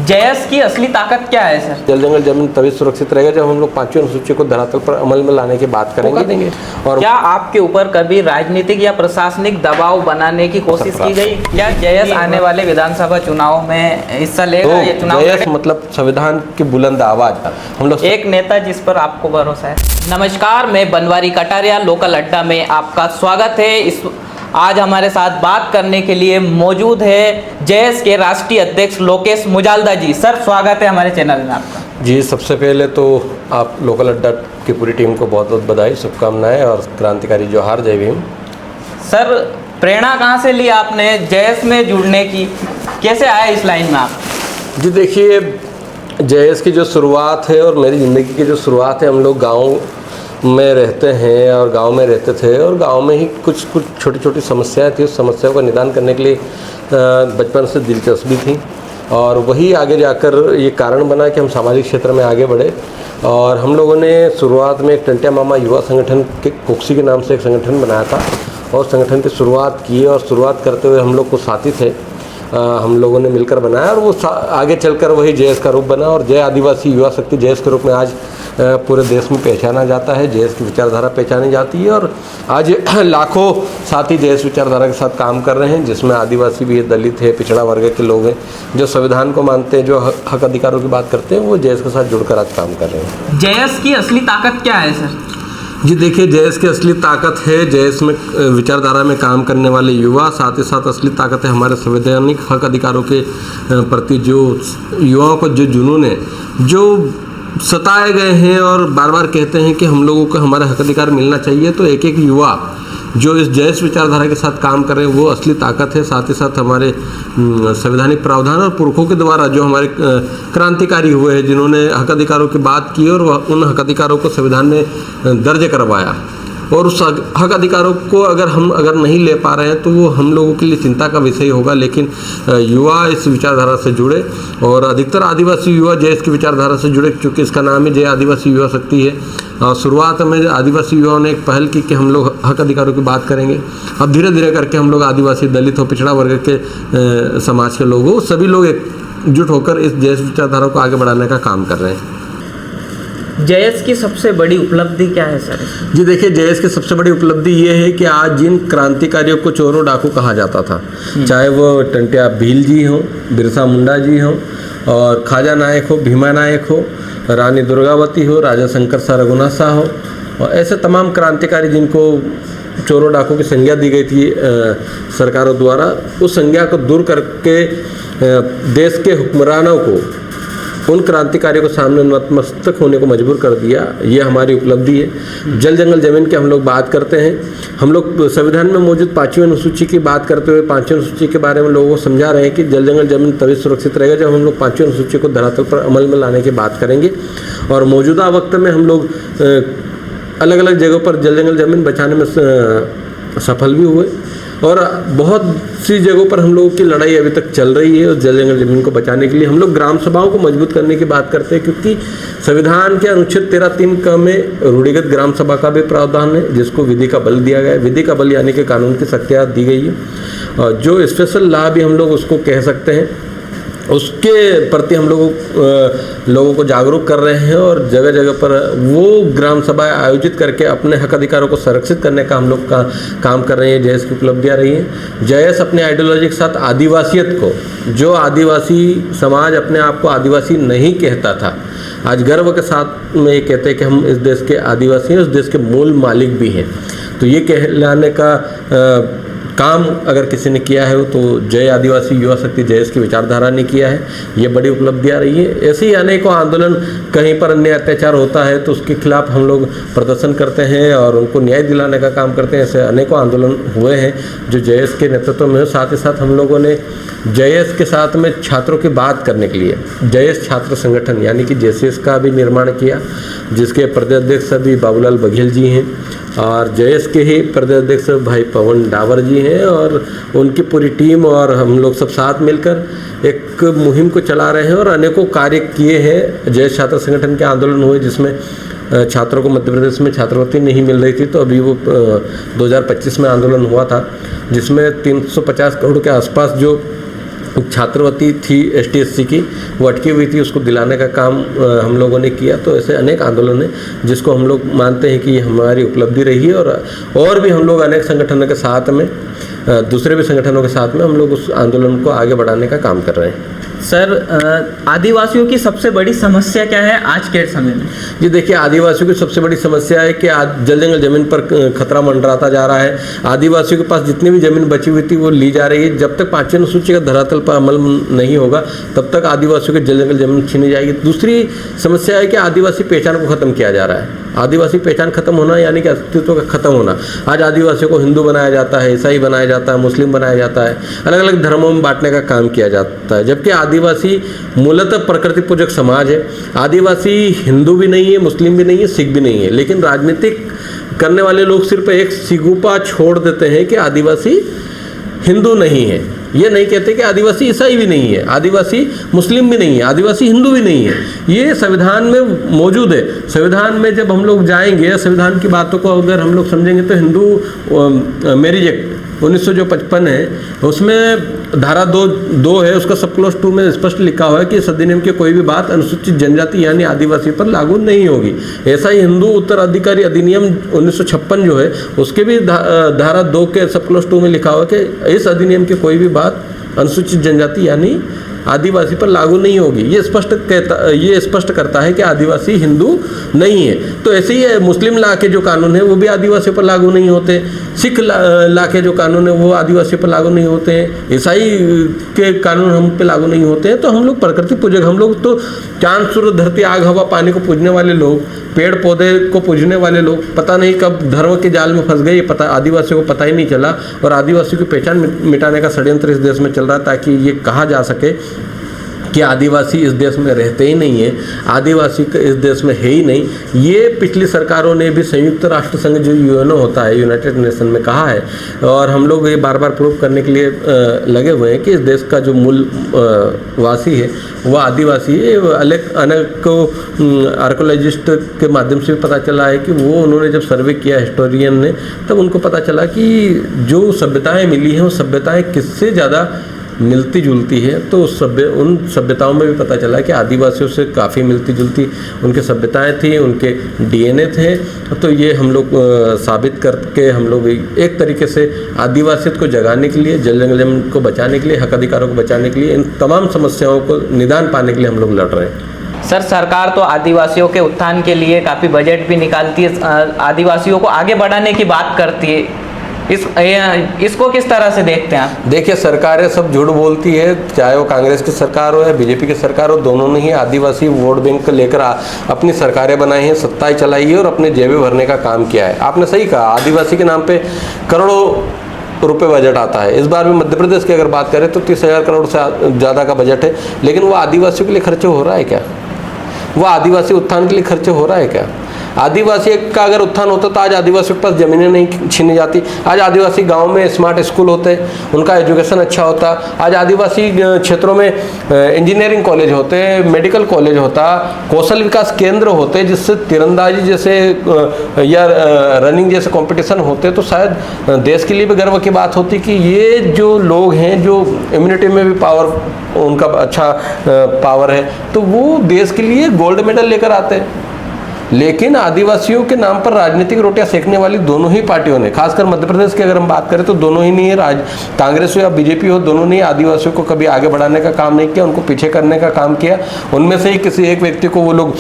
JS की असली ताकत क्या है सर? जल जंगल जमीन तभी सुरक्षित रहेगा जब हम लोग 5वीं अनुसूची को धरातल पर अमल में लाने की बात करेंगे। और क्या आपके ऊपर कभी राजनीतिक या प्रशासनिक दबाव बनाने की कोशिश की गई? क्या जेएस आने वाले विधानसभा चुनाव में हिस्सा लेगा? ये चुनाव जेएस मतलब संविधान की बुलंद आवाज, हम लोग एक नेता जिस पर आपको भरोसा है। नमस्कार, मैं बनवारी कटारिया लोकल अड्डा में आपका स्वागत है। आज हमारे साथ बात करने के लिए मौजूद है जेएस के राष्ट्रीय अध्यक्ष लोकेश मुजालदा जी। सर, स्वागत है हमारे चैनल में आपका। जी, सबसे पहले तो आप लोकल अड्डा की पूरी टीम को बहुत बहुत बधाई, शुभकामनाएं और क्रांतिकारी जोहार, जय भीम। सर, प्रेरणा कहाँ से ली आपने जेएस में जुड़ने की? कैसे आया इस लाइन में आप? जी देखिए, जेएस की जो शुरुआत है और मेरी ज़िंदगी की जो शुरुआत है, हम लोग गाँव में रहते हैं और गांव में रहते थे और गांव में ही कुछ छोटी छोटी समस्याएं थी। उस समस्याओं का निदान करने के लिए बचपन से दिलचस्पी थी और वही आगे जाकर ये कारण बना कि हम सामाजिक क्षेत्र में आगे बढ़े। और हम लोगों ने शुरुआत में एक टंटिया मामा युवा संगठन के कोक्सी के नाम से एक संगठन बनाया था और संगठन की शुरुआत की और शुरुआत करते हुए हम लोग कुछ साथी थे, हम लोगों ने मिलकर बनाया और वो आगे चलकर वही जेएस का रूप बना और जय आदिवासी युवा शक्ति जेएस के रूप में आज पूरे देश में पहचाना जाता है। जेएस की विचारधारा पहचानी जाती है और आज लाखों साथी जेएस विचारधारा के साथ काम कर रहे हैं, जिसमें आदिवासी भी है, दलित है, पिछड़ा वर्ग के लोग हैं, जो संविधान को मानते हैं, जो हक अधिकारों की बात करते हैं, वो जेएस के साथ जुड़कर आज काम कर रहे हैं। जेएस की असली ताकत क्या है सर? जी देखिए, जेएस की असली ताकत है जेएस में विचारधारा में काम करने वाले युवा, साथ ही साथ असली ताकत है हमारे संवैधानिक हक अधिकारों के प्रति जो युवाओं को जो जुनून है, जो सताए गए हैं और बार बार कहते हैं कि हम लोगों को हमारा हक अधिकार मिलना चाहिए। तो एक एक युवा जो इस जेएस विचारधारा के साथ काम कर रहे हैं वो असली ताकत है। साथ ही साथ हमारे संवैधानिक प्रावधान और पुरखों के द्वारा जो हमारे क्रांतिकारी हुए हैं, जिन्होंने हक अधिकारों की बात की और उन हक अधिकारों को संविधान ने दर्ज करवाया और उस हक अधिकारों को अगर नहीं ले पा रहे हैं तो वो हम लोगों के लिए चिंता का विषय होगा। लेकिन युवा इस विचारधारा से जुड़े और अधिकतर आदिवासी युवा जेएस की विचारधारा से जुड़े, क्योंकि इसका नाम ही जय आदिवासी युवा शक्ति है। शुरुआत में आदिवासी युवाओं ने एक पहल की कि हम लोग हक अधिकारों की बात करेंगे। अब धीरे धीरे करके हम लोग आदिवासी, दलित हो, पिछड़ा वर्ग के समाज के लोग हो, सभी लोग एकजुट होकर इस जेएस विचारधारा को आगे बढ़ाने का काम कर रहे हैं। जेएस की सबसे बड़ी उपलब्धि क्या है सर? जी देखिए, जेएस की सबसे बड़ी उपलब्धि ये है कि आज जिन क्रांतिकारियों को चोरों डाकू कहा जाता था, चाहे वो टंटिया भील जी हों, बिरसा मुंडा जी हों और खाजा नायक हो, भीमा नायक हो, रानी दुर्गावती हो, राजा शंकर शाह रघुनाथ शाह हो, और ऐसे तमाम क्रांतिकारी जिनको चोरों डाकू की संज्ञा दी गई थी सरकारों द्वारा, उस संज्ञा को दूर करके देश के हुक्मरानों को, उन क्रांतिकारियों को सामने नतमस्तक होने को मजबूर कर दिया। ये हमारी उपलब्धि है। जल जंगल जमीन की हम लोग बात करते हैं, हम लोग संविधान में मौजूद 5वीं अनुसूची की बात करते हुए 5वीं अनुसूची के बारे में लोगों को समझा रहे हैं कि जल जंगल जमीन तभी सुरक्षित रहेगा जब हम लोग 5वीं अनुसूची को धरातल पर अमल में लाने की बात करेंगे। और मौजूदा वक्त में हम लोग अलग अलग जगहों पर जल जंगल जमीन बचाने में सफल भी हुए और बहुत सी जगहों पर हम लोगों की लड़ाई अभी तक चल रही है। उस जल जंगल जमीन को बचाने के लिए हम लोग ग्राम सभाओं को मजबूत करने की बात करते हैं, क्योंकि संविधान के अनुच्छेद 13(3) क में रूढ़िगत ग्राम सभा का भी प्रावधान है, जिसको विधि का बल दिया गया है। विधि का बल यानी कि कानून की शक्तियाँ दी गई है और जो स्पेशल लॉ भी हम लोग उसको कह सकते हैं, उसके प्रति हम लोगों को जागरूक कर रहे हैं और जगह जगह पर वो ग्राम सभाएं आयोजित करके अपने हक अधिकारों को संरक्षित करने का हम लोग का काम कर रहे हैं। जेएस की उपलब्धियां रही हैं। जेएस अपने आइडियोलॉजी के साथ आदिवासियत को, जो आदिवासी समाज अपने आप को आदिवासी नहीं कहता था, आज गर्व के साथ में ये कहते हैं कि हम इस देश के आदिवासी हैं, इस देश के मूल मालिक भी हैं। तो ये कहलाने का काम अगर किसी ने किया है तो जय आदिवासी युवा शक्ति जेएस की विचारधारा ने किया है। ये बड़ी उपलब्धियां रही है। ऐसे ही अनेकों आंदोलन, कहीं पर अन्य अत्याचार होता है तो उसके खिलाफ हम लोग प्रदर्शन करते हैं और उनको न्याय दिलाने का काम करते हैं। ऐसे अनेकों आंदोलन हुए हैं जो जेएस के नेतृत्व में है। साथ ही साथ हम लोगों ने जेएस के साथ में छात्रों की बात करने के लिए जेएस छात्र संगठन यानी कि जेसीएस का भी निर्माण किया, जिसके प्रदेशाध्यक्ष अभी बाबूलाल बघेल जी हैं और जेएस के ही प्रदेशाध्यक्ष भाई पवन डावर जी हैं और उनकी पूरी टीम और हम लोग सब साथ मिलकर एक मुहिम को चला रहे हैं और अनेकों कार्य किए हैं। जेएस छात्र संगठन के आंदोलन हुए जिसमें छात्रों को मध्य प्रदेश में छात्रवृत्ति नहीं मिल रही थी, तो अभी वो 2025 में आंदोलन हुआ था जिसमें 350 करोड़ के आसपास जो छात्रवृत्ति थी ST/SC की, वो अटकी हुई थी, उसको दिलाने का काम हम लोगों ने किया। तो ऐसे अनेक आंदोलन हैं जिसको हम लोग मानते हैं कि ये हमारी उपलब्धि रही है, और भी हम लोग अनेक संगठनों के साथ में, दूसरे भी संगठनों के साथ में हम लोग उस आंदोलन को आगे बढ़ाने का काम कर रहे हैं। सर, आदिवासियों की सबसे बड़ी समस्या क्या है आज के समय में? जी देखिए, आदिवासियों की सबसे बड़ी समस्या है कि आज जल जंगल जमीन पर खतरा मंडराता जा रहा है। आदिवासियों के पास जितनी भी जमीन बची हुई थी वो ली जा रही है। जब तक 5वीं अनुसूची का धरातल पर अमल नहीं होगा तब तक आदिवासियों के जल जंगल जमीन छीनी जाएगी। दूसरी समस्या है कि आदिवासी पहचान को खत्म किया जा रहा है। आदिवासी पहचान खत्म होना यानी कि अस्तित्व का खत्म होना। आज आदिवासियों को हिंदू बनाया जाता है, ईसाई बनाया जाता है, मुस्लिम बनाया जाता है, अलग अलग धर्मों में बांटने का काम किया जाता है, जबकि आदिवासी मूलतः प्रकृति पूजक समाज है। आदिवासी हिंदू भी नहीं है, मुस्लिम भी नहीं है, सिख भी नहीं है, लेकिन राजनीतिक करने वाले लोग सिर्फ एक सिगुपा छोड़ देते हैं कि आदिवासी हिंदू नहीं है। ये नहीं कहते कि आदिवासी ईसाई भी नहीं है, आदिवासी मुस्लिम भी नहीं है, आदिवासी हिंदू भी नहीं है। ये संविधान में मौजूद है। संविधान में जब हम लोग जाएंगे, संविधान की बातों को अगर हम लोग समझेंगे तो हिंदू मैरिज एक्ट 1955 है, उसमें धारा 2 है, उसका सब क्लॉज 2 में स्पष्ट लिखा हुआ है कि इस अधिनियम की कोई भी बात अनुसूचित जनजाति यानी आदिवासी पर लागू नहीं होगी। ऐसा ही हिंदू उत्तराधिकारी अधिनियम 1956 जो है, उसके भी धारा 2 के सब क्लॉज 2 में लिखा हुआ है कि इस अधिनियम की कोई भी बात अनुसूचित जनजाति यानी आदिवासी पर लागू नहीं होगी। ये स्पष्ट करता है कि आदिवासी हिंदू नहीं है। तो ऐसे ही मुस्लिम ला के जो कानून है वो भी आदिवासियों पर लागू नहीं होते, सिख ला के जो कानून है वो आदिवासियों पर लागू नहीं होते हैं, ईसाई के कानून हम पे लागू नहीं होते हैं। तो हम लोग प्रकृति पूजक, हम लोग तो चांद सूरज धरती आग हवा पानी को पूजने वाले लोग, पेड़ पौधे को पूजने वाले लोग, पता नहीं कब धर्म के जाल में फंस गए, ये पता आदिवासियों को पता ही नहीं चला। और आदिवासियों की पहचान मिटाने का षड्यंत्र इस देश में चल रहा है ताकि ये कहा जा सके कि आदिवासी इस देश में रहते ही नहीं है, आदिवासी इस देश में है ही नहीं। ये पिछली सरकारों ने भी संयुक्त राष्ट्र संघ जो यूएनओ होता है, यूनाइटेड नेशन में कहा है, और हम लोग ये बार बार प्रूव करने के लिए लगे हुए हैं कि इस देश का जो मूल वासी है वह आदिवासी है। अनेकों आर्कोलॉजिस्ट के माध्यम से भी पता चला है कि वो उन्होंने जब सर्वे किया हिस्टोरियन ने, तब उनको पता चला कि जो सभ्यताएँ मिली हैं वो सभ्यताएँ किससे ज़्यादा मिलती जुलती है। तो उन सभ्यताओं में भी पता चला कि आदिवासियों से काफ़ी मिलती जुलती उनके सभ्यताएं थी, उनके डीएनए थे। तो ये हम लोग साबित करके हम लोग एक तरीके से आदिवासियत को जगाने के लिए, जल जंगल को बचाने के लिए, हक अधिकारों को बचाने के लिए, इन तमाम समस्याओं को निदान पाने के लिए हम लोग लड़ रहे हैं। सर, सरकार तो आदिवासियों के उत्थान के लिए काफ़ी बजट भी निकालती है, आदिवासियों को आगे बढ़ाने की बात करती है, इसको किस तरह से देखते हैं आप? देखिए, सरकारें सब झूठ बोलती है, चाहे वो कांग्रेस की सरकार हो या बीजेपी की सरकार हो, दोनों ने ही आदिवासी वोट बैंक लेकर अपनी सरकारें बनाई हैं, सत्ताएं चलाई है और अपने जेबें भरने का काम किया है। आपने सही कहा, आदिवासी के नाम पे करोड़ों रुपए बजट आता है। इस बार भी मध्य प्रदेश की अगर बात करें तो 30,000 करोड़ से ज़्यादा का बजट है, लेकिन वो आदिवासियों के लिए खर्चे हो रहा है क्या? वो आदिवासी उत्थान के लिए खर्चे हो रहा है क्या? आदिवासी का अगर उत्थान होता तो आज आदिवासियों के पास ज़मीनें नहीं छीनी जाती, आज आदिवासी गांव में स्मार्ट स्कूल होते, उनका एजुकेशन अच्छा होता, आज आदिवासी क्षेत्रों में इंजीनियरिंग कॉलेज होते, मेडिकल कॉलेज होता, कौशल विकास केंद्र होते, जिससे तीरंदाजी जैसे या रनिंग जैसे कंपटीशन होते, तो शायद देश के लिए भी गर्व की बात होती कि ये जो लोग हैं जो इम्यूनिटी में भी पावर, उनका अच्छा पावर है, तो वो देश के लिए गोल्ड मेडल लेकर आते हैं। लेकिन आदिवासियों के नाम पर राजनीतिक रोटियां सेकने वाली दोनों ही पार्टियों ने, खासकर मध्य प्रदेश की अगर हम बात करें तो दोनों ही नहीं है, कांग्रेस हो या बीजेपी हो, दोनों ने आदिवासियों को कभी आगे बढ़ाने का काम नहीं किया, उनको पीछे करने का काम किया। उनमें से ही किसी एक व्यक्ति को वो लोग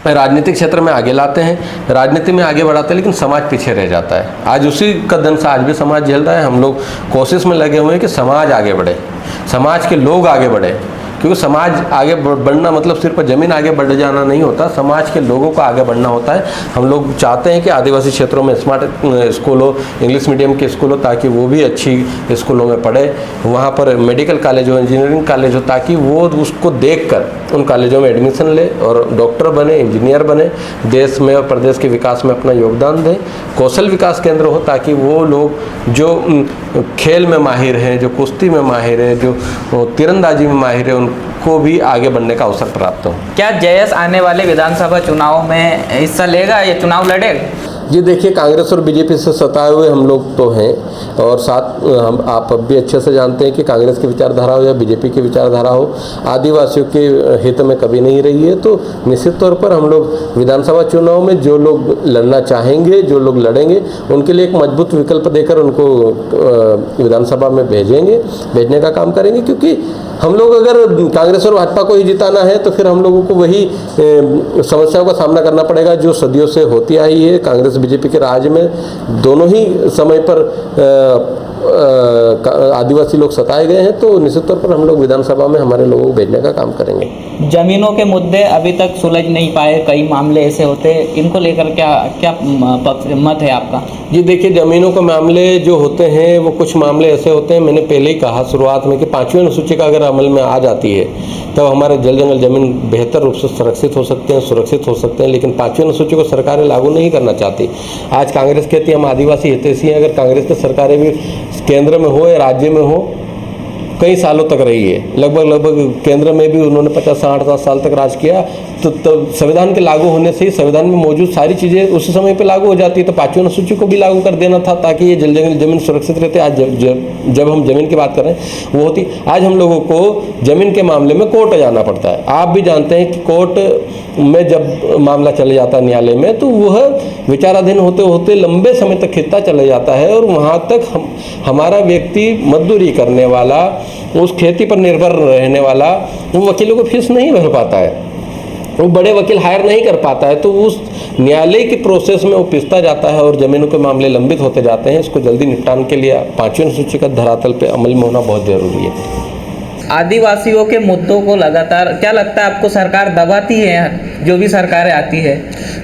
राजनीतिक क्षेत्र में आगे लाते हैं, राजनीति में आगे बढ़ाते हैं, लेकिन समाज पीछे रह जाता है। आज उसी का दंश आज भी समाज झेल रहा है। हम लोग कोशिश में लगे हुए हैं कि समाज आगे बढ़े, समाज के लोग आगे बढ़े, क्योंकि समाज आगे बढ़ना मतलब सिर्फ ज़मीन आगे बढ़ जाना नहीं होता, समाज के लोगों को आगे बढ़ना होता है। हम लोग चाहते हैं कि आदिवासी क्षेत्रों में स्मार्ट स्कूल हो, इंग्लिश मीडियम के स्कूल हो, ताकि वो भी अच्छी स्कूलों में पढ़े, वहाँ पर मेडिकल कॉलेज हो, इंजीनियरिंग कॉलेज हो, ताकि वो उसको देखकर उन कॉलेजों में एडमिशन ले और डॉक्टर बने, इंजीनियर बने, देश में और प्रदेश के विकास में अपना योगदान दें। कौशल विकास केंद्र हो ताकि वो लोग जो खेल में माहिर हैं, जो कुश्ती में माहिर है, जो तीरंदाजी में माहिर है, को भी आगे बढ़ने का अवसर प्राप्त हो। क्या जयस आने वाले विधानसभा चुनाव में हिस्सा लेगा, ये चुनाव लड़ेगा? जी देखिए, कांग्रेस और बीजेपी से सताए हुए हम लोग तो हैं, और साथ आप अब भी अच्छे से जानते हैं कि कांग्रेस की विचारधारा हो या बीजेपी की विचारधारा हो, आदिवासियों के हित में कभी नहीं रही है। तो निश्चित तौर पर हम लोग विधानसभा चुनाव में जो लोग लड़ना चाहेंगे, जो लोग लड़ेंगे, उनके लिए एक मजबूत विकल्प देकर उनको विधानसभा में भेजने का काम करेंगे। क्योंकि हम लोग अगर कांग्रेस और भाजपा को ही जिताना है तो फिर हम लोगों को वही समस्याओं का सामना करना पड़ेगा जो सदियों से होती आई है। कांग्रेस बीजेपी के राज में दोनों ही समय पर आदिवासी लोग सताए गए हैं। तो निश्चित तौर पर हम लोग विधानसभा में हमारे लोगों को भेजने का काम करेंगे। जमीनों के मुद्दे अभी तक सुलझ नहीं पाए, कई मामले ऐसे होते हैं, इनको लेकर क्या मत है आपका? जी देखिए, ज़मीनों के मामले जो होते हैं वो कुछ मामले ऐसे होते हैं, मैंने पहले ही कहा शुरुआत में कि 5वीं अनुसूची का अगर अमल में आ जाती है तो हमारे जल जंगल ज़मीन बेहतर रूप से संरक्षित हो सकते हैं, सुरक्षित हो सकते हैं। लेकिन 5वीं अनुसूची को सरकारें लागू नहीं करना चाहती। आज कांग्रेस कहती है हम आदिवासी हितैषी हैं। अगर कांग्रेस की सरकारें भी केंद्र में हो या राज्य में हो, कई सालों तक रही है, लगभग केंद्र में भी उन्होंने 50-60 साल तक राज किया। तो संविधान के लागू होने से ही संविधान में मौजूद सारी चीज़ें उस समय पे लागू हो जाती है। तो 5वीं अनुसूची को भी लागू कर देना था ताकि ये जल जंगल जमीन सुरक्षित रहते। आज जब हम जमीन की बात कर रहे हैं वो होती, आज हम लोगों को जमीन के मामले में कोर्ट जाना पड़ता है। आप भी जानते हैं कि कोर्ट में जब मामला चले जाता है न्यायालय में तो वह विचाराधीन होते होते लंबे समय तक खिंचता चला जाता है और वहाँ तक हमारा व्यक्ति मजदूरी करने वाला, उस खेती पर निर्भर रहने वाला, वो वकीलों को फीस नहीं भर पाता है, वो बड़े वकील हायर नहीं कर पाता है। तो उस न्यायालय की प्रोसेस में वो पिसता जाता है और ज़मीनों के मामले लंबित होते जाते हैं। इसको जल्दी निपटाने के लिए 5वीं अनुसूची का धरातल पे अमल में होना बहुत ज़रूरी है। आदिवासियों के मुद्दों को लगातार, क्या लगता है आपको, सरकार दबाती है? जो भी सरकारें आती है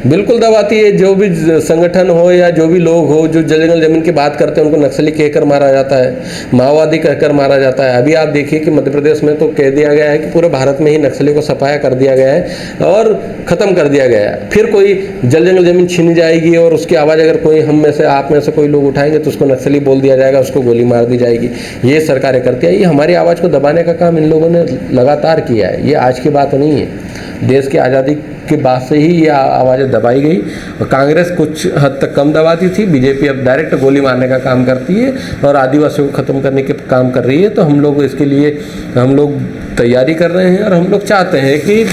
बिल्कुल दबाती है। जो भी संगठन हो या जो भी लोग हो जो जल जंगल जमीन की बात करते हैं उनको नक्सली कहकर मारा जाता है, माओवादी कहकर मारा जाता है। अभी आप देखिए कि मध्य प्रदेश में तो कह दिया गया है कि पूरे भारत में ही नक्सली को सफाया कर दिया गया है और ख़त्म कर दिया गया है। फिर कोई जल जंगल जमीन छीनी जाएगी और उसकी आवाज़ अगर कोई हम में से, आप में से कोई लोग उठाएंगे तो उसको नक्सली बोल दिया जाएगा, उसको गोली मार दी जाएगी। ये सरकारें करती है। ये हमारी आवाज़ को दबाने का काम इन लोगों ने लगातार किया है। ये आज की बात नहीं है, देश की आज़ादी के बाद से ही ये आवाज़ें दबाई गई। और कांग्रेस कुछ हद तक कम दबाती थी, बीजेपी अब डायरेक्ट गोली मारने का काम करती है और आदिवासियों को ख़त्म करने के काम कर रही है। तो हम लोग इसके लिए हम लोग तैयारी कर रहे हैं और हम लोग चाहते हैं कि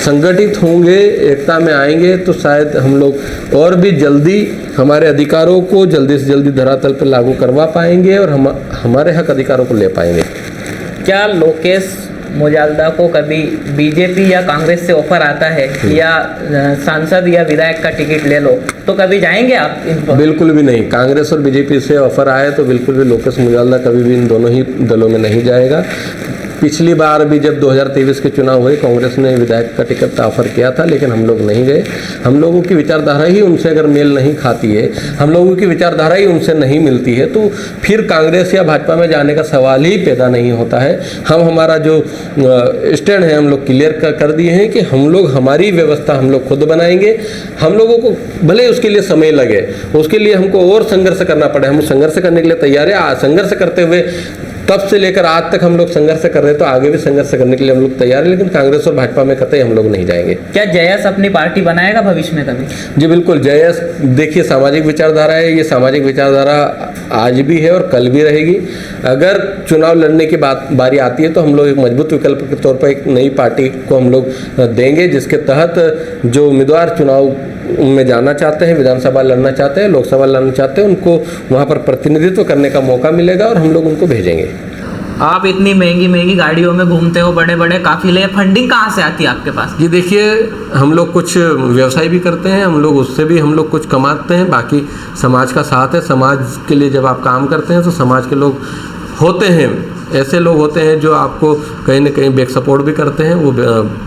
संगठित होंगे, एकता में आएंगे तो शायद हम लोग और भी जल्दी हमारे अधिकारों को जल्दी से जल्दी धरातल पर लागू करवा पाएंगे और हमारे हक अधिकारों को ले पाएंगे। क्या लोकेश मुजाल्दा को कभी बीजेपी या कांग्रेस से ऑफर आता है या सांसद या विधायक का टिकट ले लो तो कभी जाएंगे आप इन पर? बिल्कुल भी नहीं। कांग्रेस और बीजेपी से ऑफर आए तो बिल्कुल भी लोकेश मुजाल्दा कभी भी इन दोनों ही दलों में नहीं जाएगा। पिछली बार भी जब 2023 के चुनाव हुए कांग्रेस ने विधायक का टिकट ऑफर किया था लेकिन हम लोग नहीं गए। हम लोगों की विचारधारा ही उनसे अगर मेल नहीं खाती है, हम लोगों की विचारधारा ही उनसे नहीं मिलती है तो फिर कांग्रेस या भाजपा में जाने का सवाल ही पैदा नहीं होता है। हमारा जो स्टैंड है हम लोग क्लियर कर दिए हैं कि हम लोग हमारी व्यवस्था हम लोग खुद बनाएंगे। हम लोगों को भले उसके लिए समय लगे, उसके लिए हमको और संघर्ष करना पड़े, हम संघर्ष करने के लिए तैयार है। संघर्ष करते हुए तब से लेकर आज तक हम लोग संघर्ष कर रहे हैं तो आगे भी संघर्ष करने के लिए हम लोग तैयार हैं। लेकिन कांग्रेस और भाजपा में कतई हम लोग नहीं जाएंगे। क्या जयस अपनी पार्टी बनाएगा भविष्य में कभी? जी बिल्कुल। जयस देखिए सामाजिक विचारधारा है, ये सामाजिक विचारधारा आज भी है और कल भी रहेगी। अगर चुनाव लड़ने की बारी आती है तो हम लोग एक मजबूत विकल्प के तौर पर एक नई पार्टी को हम लोग देंगे जिसके तहत जो उम्मीदवार चुनाव में जाना चाहते हैं, विधानसभा लड़ना चाहते हैं, लोकसभा लड़ना चाहते हैं, उनको वहाँ पर प्रतिनिधित्व करने का मौका मिलेगा और हम लोग उनको भेजेंगे। आप इतनी महंगी गाड़ियों में घूमते हो, बड़े बड़े काफिले, फंडिंग कहाँ से आती है आपके पास? जी देखिए, हम लोग कुछ व्यवसाय भी करते हैं, हम लोग उससे भी हम लोग कुछ कमाते हैं, बाकी समाज का साथ है। समाज के लिए जब आप काम करते हैं तो समाज के लोग होते हैं, ऐसे लोग होते हैं जो आपको कहीं ना कहीं बैक सपोर्ट भी करते हैं, वो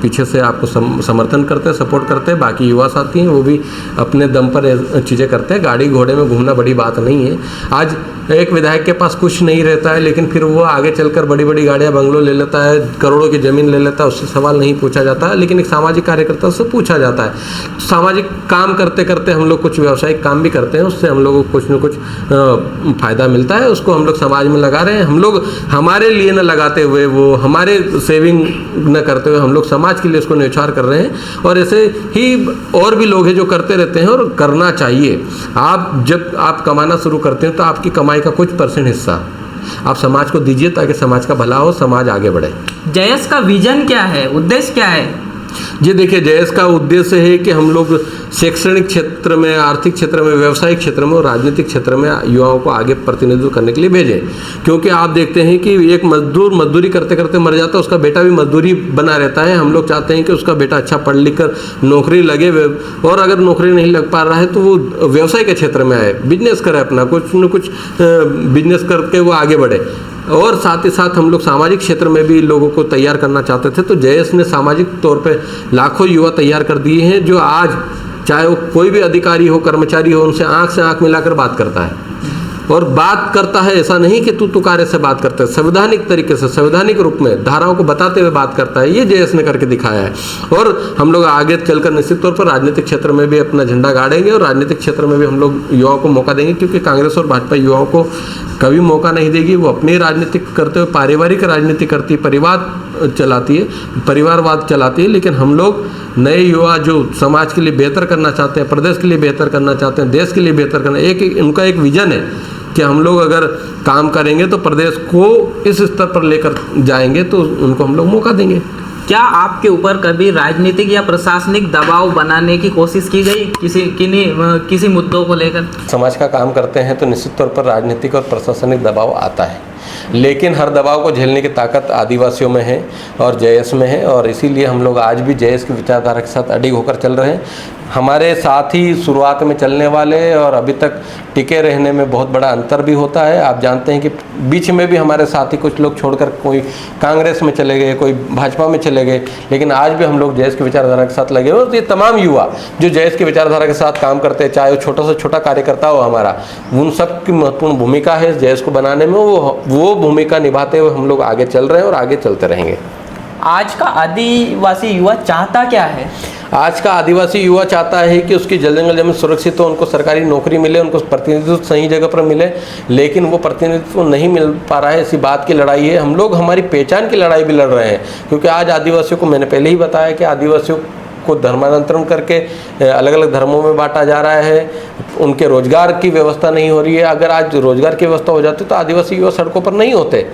पीछे से आपको समर्थन करते हैं, सपोर्ट करते हैं। बाकी युवा साथी हैं वो भी अपने दम पर चीज़ें करते हैं। गाड़ी घोड़े में घूमना बड़ी बात नहीं है। आज एक विधायक के पास कुछ नहीं रहता है लेकिन फिर वो आगे चलकर बड़ी बड़ी गाड़ियाँ बंगलों ले लेता है, करोड़ों की ज़मीन ले लेता है, उससे सवाल नहीं पूछा जाता है। लेकिन एक सामाजिक कार्यकर्ता से पूछा जाता है। सामाजिक काम करते करते हम लोग कुछ व्यावसायिक काम भी करते हैं, उससे हम लोगों को कुछ न कुछ फ़ायदा मिलता है, उसको हम लोग समाज में लगा रहे हैं। हम लोग हमारे लिए न लगाते हुए, वो हमारे सेविंग न करते हुए हम लोग समाज के लिए उसको न्यौछावर कर रहे हैं। और ऐसे ही और भी लोग हैं जो करते रहते हैं और करना चाहिए। आप जब आप कमाना शुरू करते हैं तो आपकी कमाई कमाई का कुछ % हिस्सा आप समाज को दीजिए ताकि समाज का भला हो, समाज आगे बढ़े। जेएस का विजन क्या है, उद्देश्य क्या है? जी देखिए, जेएस का उद्देश्य है कि हम लोग शैक्षणिक क्षेत्र में, आर्थिक क्षेत्र में, व्यवसायिक क्षेत्र में और राजनीतिक क्षेत्र में युवाओं को आगे प्रतिनिधित्व करने के लिए भेजें। क्योंकि आप देखते हैं कि एक मजदूर मजदूरी करते करते मर जाता है, उसका बेटा भी मजदूरी बना रहता है। हम लोग चाहते हैं कि उसका बेटा अच्छा पढ़ लिख कर नौकरी लगे, और अगर नौकरी नहीं लग पा रहा है तो वो व्यवसाय के क्षेत्र में आए, बिजनेस करे, अपना कुछ न कुछ बिजनेस करके वो आगे बढ़े। और साथ ही साथ हम लोग सामाजिक क्षेत्र में भी लोगों को तैयार करना चाहते थे, तो जेएस ने सामाजिक तौर पे लाखों युवा तैयार कर दिए हैं, जो आज चाहे वो कोई भी अधिकारी हो, कर्मचारी हो, उनसे आंख मिलाकर बात करता है। और बात करता है, ऐसा नहीं कि तू तुकारे से बात करता है, संवैधानिक तरीके से, संवैधानिक रूप में धाराओं को बताते हुए बात करता है। ये जेएस ने करके दिखाया है। और हम लोग आगे चलकर निश्चित तौर पर राजनीतिक क्षेत्र में भी अपना झंडा गाड़ेंगे, और राजनीतिक क्षेत्र में भी हम लोग युवाओं को मौका देंगे, क्योंकि कांग्रेस और भाजपा युवाओं को कभी मौका नहीं देगी। वो अपनी राजनीति करते हुए पारिवारिक राजनीति करती है, परिवार चलाती है, परिवारवाद चलाती है। लेकिन हम लोग नए युवा जो समाज के लिए बेहतर करना चाहते हैं, प्रदेश के लिए बेहतर करना चाहते हैं, देश के लिए बेहतर करना, उनका एक विजन है कि हम लोग अगर काम करेंगे तो प्रदेश को इस स्तर पर लेकर जाएंगे, तो उनको हम लोग मौका देंगे। क्या आपके ऊपर कभी राजनीतिक या प्रशासनिक दबाव बनाने की कोशिश की गई किसी मुद्दों को लेकर? समाज का काम करते हैं तो निश्चित तौर पर राजनीतिक और प्रशासनिक दबाव आता है, लेकिन हर दबाव को झेलने की ताकत आदिवासियों में है और जेएस में है। और इसीलिए हम लोग आज भी जेएस की विचारधारा के साथ अडिग होकर चल रहे हैं। हमारे साथ ही शुरुआत में चलने वाले और अभी तक टिके रहने में बहुत बड़ा अंतर भी होता है। आप जानते हैं कि बीच में भी हमारे साथी कुछ लोग छोड़कर कोई कांग्रेस में चले गए, कोई भाजपा में चले गए, लेकिन आज भी हम लोग जेएस की विचारधारा के साथ लगे हुए। तो ये तमाम युवा जो जेएस की विचारधारा के साथ काम करते हैं, चाहे वो छोटा से छोटा कार्यकर्ता हो हमारा, उन सब की महत्वपूर्ण भूमिका है जेएस को बनाने में। वो भूमिका निभाते हुए हम लोग आगे चल रहे हैं और आगे चलते रहेंगे। आज का आदिवासी युवा चाहता क्या है? आज का आदिवासी युवा चाहता है कि उसकी जल जंगल जमीन सुरक्षित हो, उनको सरकारी नौकरी मिले, उनको प्रतिनिधित्व सही जगह पर मिले, लेकिन वो प्रतिनिधित्व नहीं मिल पा रहा है। इसी बात की लड़ाई है। हम लोग हमारी पहचान की लड़ाई भी लड़ रहे हैं, क्योंकि आज आदिवासियों को, मैंने पहले ही बताया कि आदिवासियों को धर्मांतरण करके अलग अलग धर्मों में बांटा जा रहा है। उनके रोजगार की व्यवस्था नहीं हो रही है। अगर आज रोजगार की व्यवस्था हो जाती तो आदिवासी युवा सड़कों पर नहीं होते।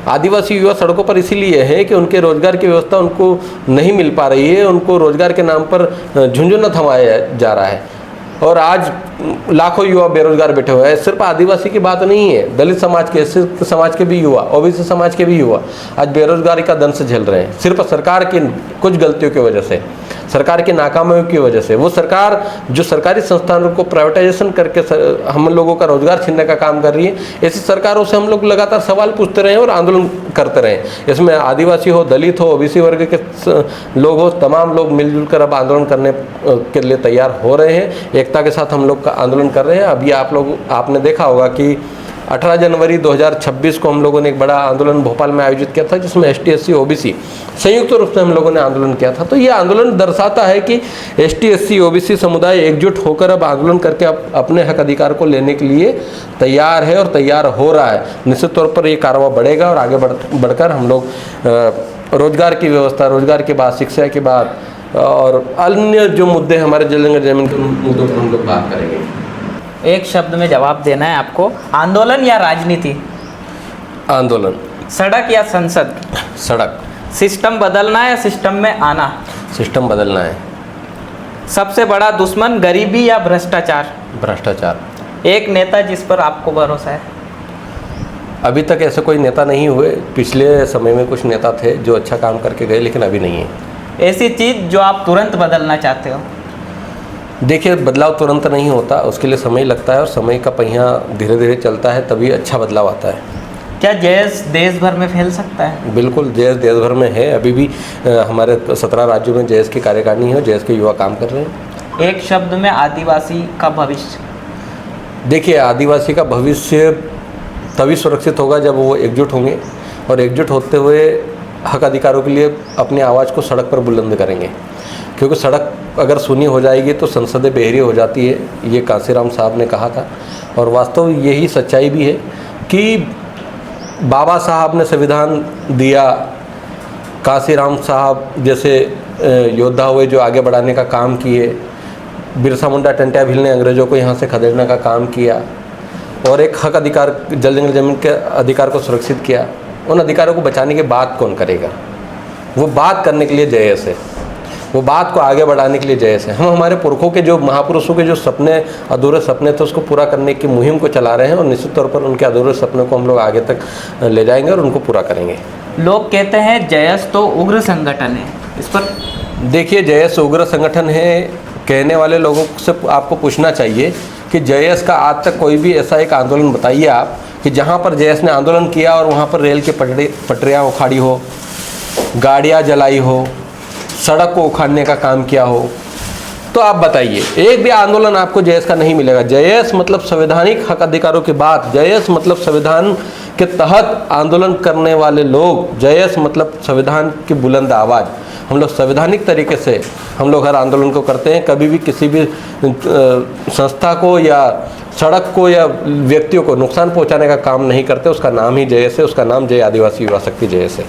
आदिवासी युवा सड़कों पर इसीलिए है कि उनके रोजगार की व्यवस्था उनको नहीं मिल पा रही है। उनको रोजगार के नाम पर झुंझुना थमाया जा रहा है, और आज लाखों युवा बेरोजगार बैठे हुए हैं। सिर्फ आदिवासी की बात नहीं है, दलित समाज के, सिर्फ समाज के भी युवा, ओबीसी समाज के भी युवा आज बेरोजगारी का दंश झेल रहे हैं, सिर्फ सरकार की कुछ गलतियों की वजह से, सरकार की नाकामियों की वजह से। वो सरकार जो सरकारी संस्थानों को प्राइवेटाइजेशन करके हम लोगों का रोजगार छीनने का काम कर रही है, ऐसी सरकारों से हम लोग लगातार सवाल पूछते रहे और आंदोलन करते रहे। इसमें आदिवासी हो, दलित हो, ओबीसी वर्ग के लोग हो, तमाम लोग मिलजुल कर अब आंदोलन करने के लिए तैयार हो रहे हैं। एकता के साथ हम लोग का आंदोलन कर रहे हैं। अभी आपने देखा होगा कि 18 जनवरी 2026 को हम लोगों ने एक बड़ा आंदोलन भोपाल में आयोजित किया था, जिसमें ST SC OBC संयुक्त रूप से हम लोगों ने आंदोलन किया था। तो ये आंदोलन दर्शाता है कि ST SC OBC समुदाय एकजुट होकर अब आंदोलन करके अपने हक अधिकार को लेने के लिए तैयार है और तैयार हो रहा है। निश्चित तौर पर ये कारवां बढ़ेगा और आगे बढ़कर हम लोग रोजगार की व्यवस्था, रोजगार के बाद शिक्षा के बाद और अन्य जो मुद्दे हमारे जल जंगल जमीन के मुद्दों पर हम लोग बात करेंगे। एक शब्द में जवाब देना है आपको, आंदोलन या राजनीति? आंदोलन। सड़क या संसद? सड़क। सिस्टम बदलना है या सिस्टम में आना? सिस्टम बदलना है। सबसे बड़ा दुश्मन गरीबी या भ्रष्टाचार? भ्रष्टाचार। एक नेता जिस पर आपको भरोसा है? अभी तक ऐसे कोई नेता नहीं हुए। पिछले समय में कुछ नेता थे जो अच्छा काम करके गए, लेकिन अभी नहीं है। ऐसी चीज़ जो आप तुरंत बदलना चाहते हो? देखिए, बदलाव तुरंत नहीं होता, उसके लिए समय लगता है और समय का पहिया धीरे धीरे चलता है, तभी अच्छा बदलाव आता है। क्या जेएस देश भर में फैल सकता है? बिल्कुल, जेएस देश भर में है। अभी भी हमारे 17 राज्यों में जेएस की कार्यकारिणी है, जेएस के युवा काम कर रहे हैं। एक शब्द में आदिवासी का भविष्य? देखिए, आदिवासी का भविष्य तभी सुरक्षित होगा जब वो एकजुट होंगे और एकजुट होते हुए हक अधिकारों के लिए अपनी आवाज़ को सड़क पर बुलंद करेंगे। क्योंकि सड़क अगर सुनी हो जाएगी तो संसदें बेहरी हो जाती है, ये कांसीराम साहब ने कहा था। और वास्तव यही सच्चाई भी है कि बाबा साहब ने संविधान दिया, कांसीराम साहब जैसे योद्धा हुए जो आगे बढ़ाने का काम किए, बिरसा मुंडा टंट्या भील ने अंग्रेज़ों को यहाँ से खदेड़ने का काम किया, और एक हक अधिकार जल जंगल जमीन के अधिकार को सुरक्षित किया, उन अधिकारों को बचाने की बात कौन करेगा? वो बात करने के लिए जयस है, वो बात को आगे बढ़ाने के लिए जयस है। हम हमारे पुरखों के जो महापुरुषों के जो सपने, अधूरे सपने थे, उसको पूरा करने की मुहिम को चला रहे हैं और निश्चित तौर पर उनके अधूरे सपनों को हम लोग आगे तक ले जाएंगे और उनको पूरा करेंगे। लोग कहते हैं जयस तो उग्र संगठन है, इस पर? देखिए, जयस उग्र संगठन है कहने वाले लोगों से आपको पूछना चाहिए कि जयस का आज तक कोई भी ऐसा एक आंदोलन बताइए आप कि जहाँ पर जयस ने आंदोलन किया और वहाँ पर रेल के पटरियाँ उखाड़ी हो, गाड़ियाँ जलाई हो, सड़क को उखाड़ने का काम किया हो, तो आप बताइए। एक भी आंदोलन आपको जयस का नहीं मिलेगा। जयस मतलब संवैधानिक हक अधिकारों की बात, जयस मतलब संविधान के तहत आंदोलन करने वाले लोग, जयस मतलब संविधान की बुलंद आवाज़। हम लोग संवैधानिक तरीके से हम लोग हर आंदोलन को करते हैं, कभी भी किसी भी संस्था को या सड़क को या व्यक्तियों को नुकसान पहुंचाने का काम नहीं करते। उसका नाम ही जयस है, उसका नाम जय आदिवासी युवा शक्ति जयस है।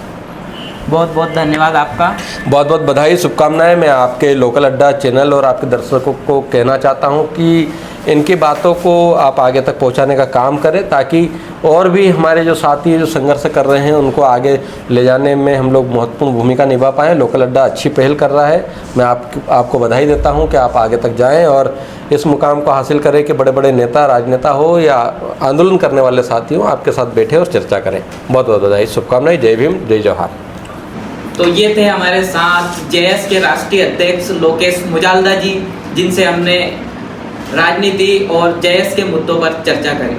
बहुत बहुत धन्यवाद आपका। बहुत बहुत बधाई, शुभकामनाएं। मैं आपके लोकल अड्डा चैनल और आपके दर्शकों को कहना चाहता हूं कि इनकी बातों को आप आगे तक पहुंचाने का काम करें, ताकि और भी हमारे जो साथी जो संघर्ष कर रहे हैं उनको आगे ले जाने में हम लोग महत्वपूर्ण भूमिका निभा पाएँ। लोकल अड्डा अच्छी पहल कर रहा है। मैं आपको बधाई देता हूं कि आप आगे तक जाएं और इस मुकाम को हासिल करें कि बड़े बड़े नेता, राजनेता हो या आंदोलन करने वाले साथी हों, आपके साथ बैठे और चर्चा करें। बहुत बहुत बधाई, शुभकामनाएं। जय भीम, जय जवाहर। तो ये थे हमारे साथ जयस के राष्ट्रीय अध्यक्ष लोकेश मुजाल्दा जी, जिनसे हमने राजनीति और जयस के मुद्दों पर चर्चा करी।